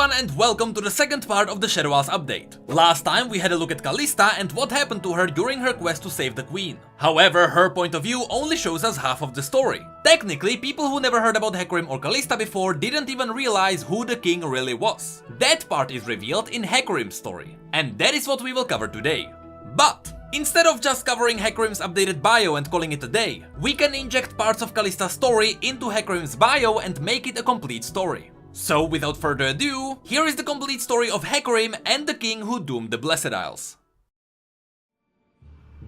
everyone and welcome to the second part of the Shadow Isles update. Last time we had a look at Kalista and what happened to her during her quest to save the queen. However, her point of view only shows us half of the story. Technically, people who never heard about Hecarim or Kalista before didn't even realize who the king really was. That part is revealed in Hecarim's story, and that is what we will cover today. But instead of just covering Hecarim's updated bio and calling it a day, we can inject parts of Kalista's story into Hecarim's bio and make it a complete story. So without further ado, here is the complete story of Hecarim and the king who doomed the Blessed Isles.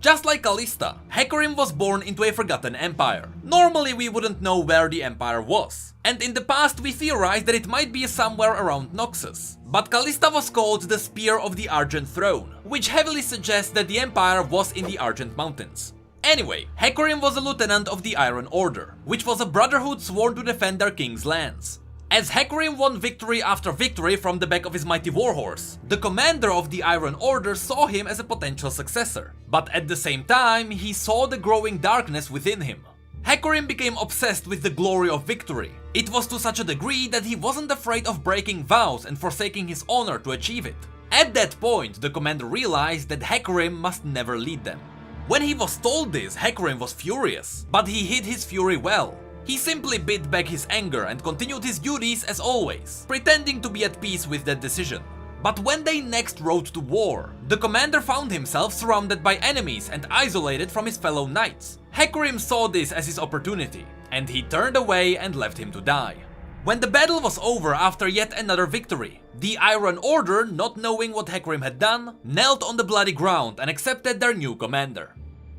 Just like Kalista, Hecarim was born into a forgotten empire. Normally we wouldn't know where the empire was, and in the past we theorized that it might be somewhere around Noxus. But Kalista was called the Spear of the Argent Throne, which heavily suggests that the empire was in the Argent Mountains. Anyway, Hecarim was a lieutenant of the Iron Order, which was a brotherhood sworn to defend their king's lands. As Hecarim won victory after victory from the back of his mighty warhorse, the commander of the Iron Order saw him as a potential successor, but at the same time he saw the growing darkness within him. Hecarim became obsessed with the glory of victory. It was to such a degree that he wasn't afraid of breaking vows and forsaking his honor to achieve it. At that point, the commander realized that Hecarim must never lead them. When he was told this, Hecarim was furious, but he hid his fury well. He simply bit back his anger and continued his duties as always, pretending to be at peace with that decision. But when they next rode to war, the commander found himself surrounded by enemies and isolated from his fellow knights. Hecarim saw this as his opportunity, and he turned away and left him to die. When the battle was over after yet another victory, the Iron Order, not knowing what Hecarim had done, knelt on the bloody ground and accepted their new commander.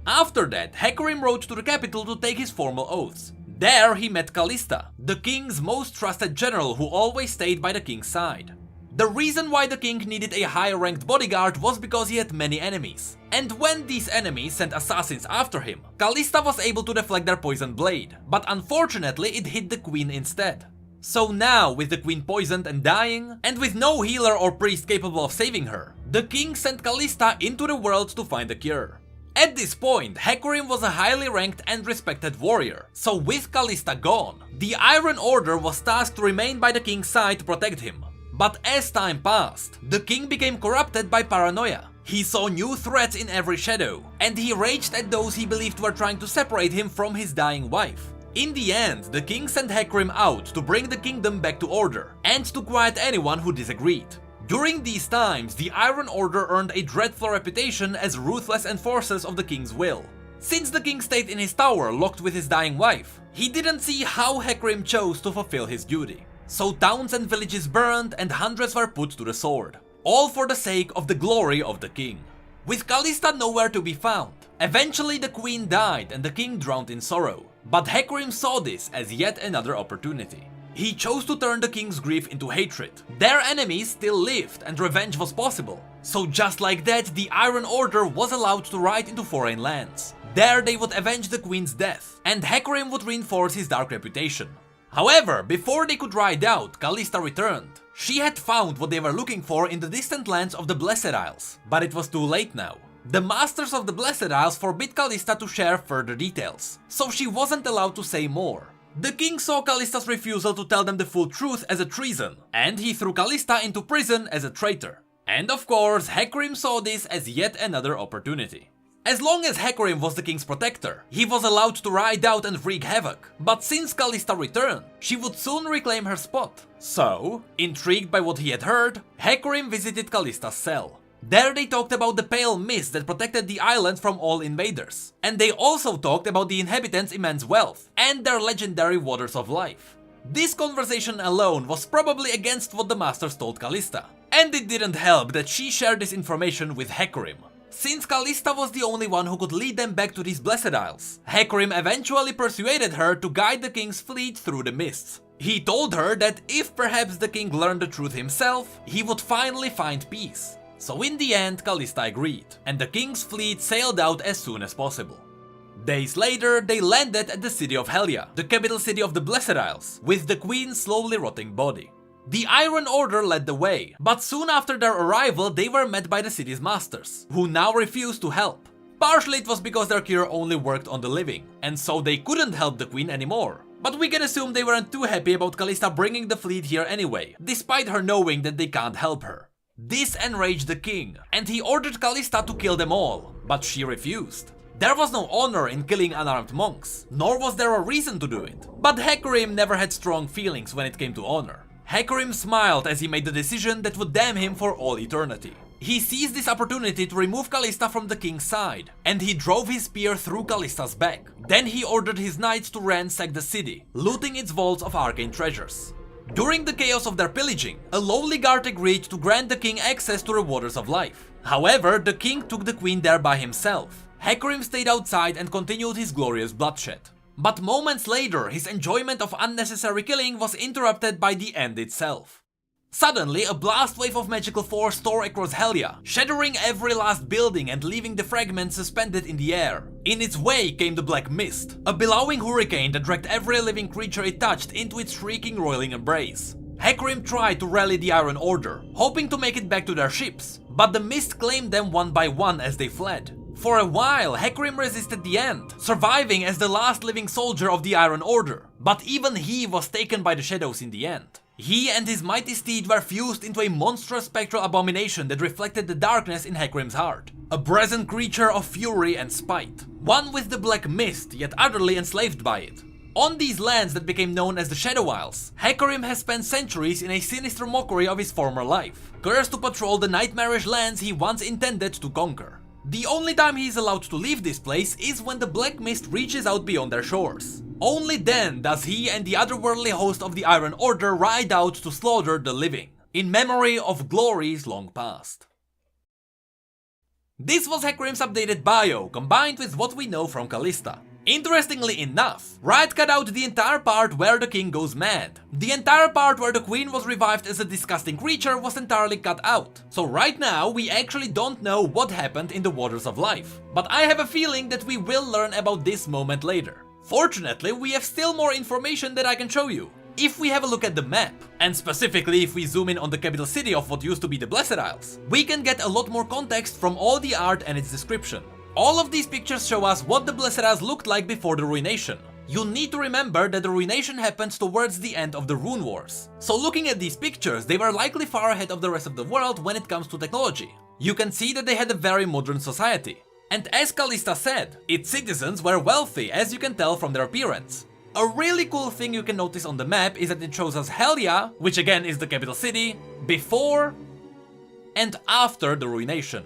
After that, Hecarim rode to the capital to take his formal oaths. There he met Kalista, the king's most trusted general who always stayed by the king's side. The reason why the king needed a high-ranked bodyguard was because he had many enemies. And when these enemies sent assassins after him, Kalista was able to deflect their poisoned blade, but unfortunately it hit the queen instead. So now, with the queen poisoned and dying, and with no healer or priest capable of saving her, the king sent Kalista into the world to find a cure. At this point, Hecarim was a highly ranked and respected warrior, so with Kalista gone, the Iron Order was tasked to remain by the king's side to protect him. But as time passed, the king became corrupted by paranoia. He saw new threats in every shadow, and he raged at those he believed were trying to separate him from his dying wife. In the end, the king sent Hecarim out to bring the kingdom back to order, and to quiet anyone who disagreed. During these times, the Iron Order earned a dreadful reputation as ruthless enforcers of the king's will. Since the king stayed in his tower locked with his dying wife, he didn't see how Hecarim chose to fulfill his duty. So towns and villages burned and hundreds were put to the sword, all for the sake of the glory of the king. With Kalista nowhere to be found, eventually the queen died and the king drowned in sorrow. But Hecarim saw this as yet another opportunity. He chose to turn the king's grief into hatred. Their enemies still lived and revenge was possible. So just like that, the Iron Order was allowed to ride into foreign lands. There they would avenge the queen's death, and Hecarim would reinforce his dark reputation. However, before they could ride out, Kalista returned. She had found what they were looking for in the distant lands of the Blessed Isles, but it was too late now. The Masters of the Blessed Isles forbid Kalista to share further details, so she wasn't allowed to say more. The king saw Kalista's refusal to tell them the full truth as a treason, and he threw Kalista into prison as a traitor. And of course, Hecarim saw this as yet another opportunity. As long as Hecarim was the king's protector, he was allowed to ride out and wreak havoc, but since Kalista returned, she would soon reclaim her spot. So, intrigued by what he had heard, Hecarim visited Kalista's cell. There they talked about the pale mist that protected the island from all invaders, and they also talked about the inhabitants' immense wealth and their legendary waters of life. This conversation alone was probably against what the masters told Kalista, and it didn't help that she shared this information with Hecarim. Since Kalista was the only one who could lead them back to these Blessed Isles, Hecarim eventually persuaded her to guide the king's fleet through the mists. He told her that if perhaps the king learned the truth himself, he would finally find peace. So in the end, Kalista agreed, and the king's fleet sailed out as soon as possible. Days later, they landed at the city of Helia, the capital city of the Blessed Isles, with the queen's slowly rotting body. The Iron Order led the way, but soon after their arrival they were met by the city's masters, who now refused to help. Partially it was because their cure only worked on the living, and so they couldn't help the queen anymore. but we can assume they weren't too happy about Callista bringing the fleet here anyway, despite her knowing that they can't help her. This enraged the king, and he ordered Callista to kill them all, but she refused. There was no honor in killing unarmed monks, nor was there a reason to do it. But Hecarim never had strong feelings when it came to honor. Hecarim smiled as he made the decision that would damn him for all eternity. He seized this opportunity to remove Callista from the king's side, and he drove his spear through Callista's back. Then he ordered his knights to ransack the city, looting its vaults of arcane treasures. During the chaos of their pillaging, a lowly guard agreed to grant the king access to the waters of life. However, the king took the queen there by himself. Hecarim stayed outside and continued his glorious bloodshed. But moments later, his enjoyment of unnecessary killing was interrupted by the end itself. Suddenly, a blast wave of magical force tore across Helya, shattering every last building and leaving the fragments suspended in the air. In its way came the Black Mist, a billowing hurricane that dragged every living creature it touched into its shrieking, roiling embrace. Hecarim tried to rally the Iron Order, hoping to make it back to their ships, but the mist claimed them one by one as they fled. For a while, Hecarim resisted the end, surviving as the last living soldier of the Iron Order, but even he was taken by the shadows in the end. He and his mighty steed were fused into a monstrous spectral abomination that reflected the darkness in Hecarim's heart. A brazen creature of fury and spite. One with the Black Mist, yet utterly enslaved by it. On these lands that became known as the Shadow Isles, Hecarim has spent centuries in a sinister mockery of his former life, cursed to patrol the nightmarish lands he once intended to conquer. The only time he is allowed to leave this place is when the Black Mist reaches out beyond their shores. Only then does he and the otherworldly host of the Iron Order ride out to slaughter the living, in memory of glories long past. This was Hecarim's updated bio, combined with what we know from Callista. Interestingly enough, Riot cut out the entire part where the king goes mad. The entire part where the queen was revived as a disgusting creature was entirely cut out. So right now, we actually don't know what happened in the Waters of Life. But I have a feeling that we will learn about this moment later. Fortunately, we have still more information that I can show you. If we have a look at the map, and specifically if we zoom in on the capital city of what used to be the Blessed Isles, we can get a lot more context from all the art and its description. All of these pictures show us what the Blessed Isles looked like before the ruination. You need to remember that the ruination happened towards the end of the Rune Wars. So looking at these pictures, they were likely far ahead of the rest of the world when it comes to technology. You can see that they had a very modern society. And as Callista said, its citizens were wealthy, as you can tell from their appearance. A really cool thing you can notice on the map is that it shows us Helya, which again is the capital city, before and after the ruination.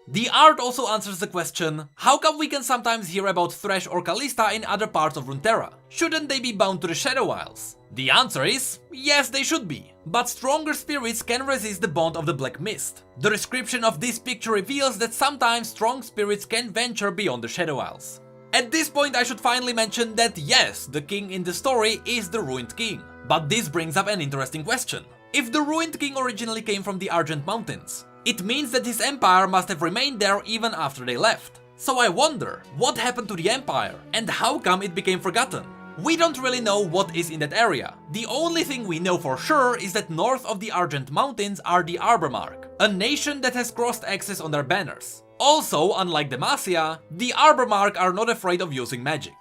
The art also answers the question, how come we can sometimes hear about Thresh or Callista in other parts of Runeterra? Shouldn't they be bound to the Shadow Isles? The answer is, yes, they should be. But stronger spirits can resist the bond of the Black Mist. The description of this picture reveals that sometimes strong spirits can venture beyond the Shadow Isles. At this point I should finally mention that yes, the king in the story is the Ruined King. But this brings up an interesting question. If the Ruined King originally came from the Argent Mountains, it means that his empire must have remained there even after they left. So I wonder, what happened to the empire and how come it became forgotten? We don't really know what is in that area. The only thing we know for sure is that north of the Argent Mountains are the Arbormark, a nation that has crossed axes on their banners. Also, unlike Demacia, the Arbormark are not afraid of using magic.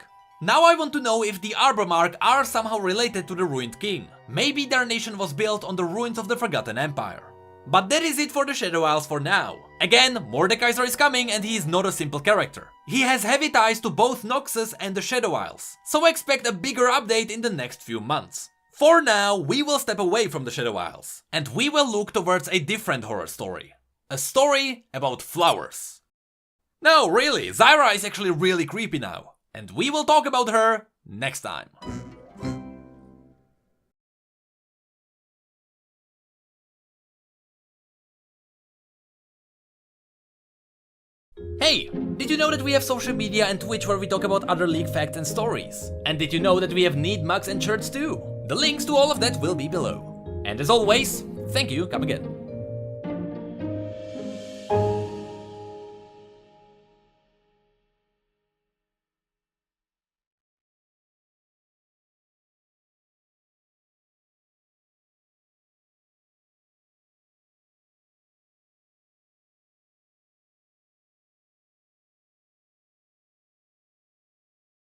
Now I want to know if the Arbormark are somehow related to the Ruined King. Maybe their nation was built on the ruins of the Forgotten Empire. But that is it for the Shadow Isles for now. Again, Mordekaiser is coming and he is not a simple character. He has heavy ties to both Noxus and the Shadow Isles, so expect a bigger update in the next few months. For now, we will step away from the Shadow Isles, and we will look towards a different horror story. A story about flowers. No, really, Zyra is actually really creepy now, and we will talk about her next time. Hey, did you know that we have social media and Twitch where we talk about other League facts and stories? And did you know that we have neat mugs and shirts too? The links to all of that will be below. And as always, thank you, come again.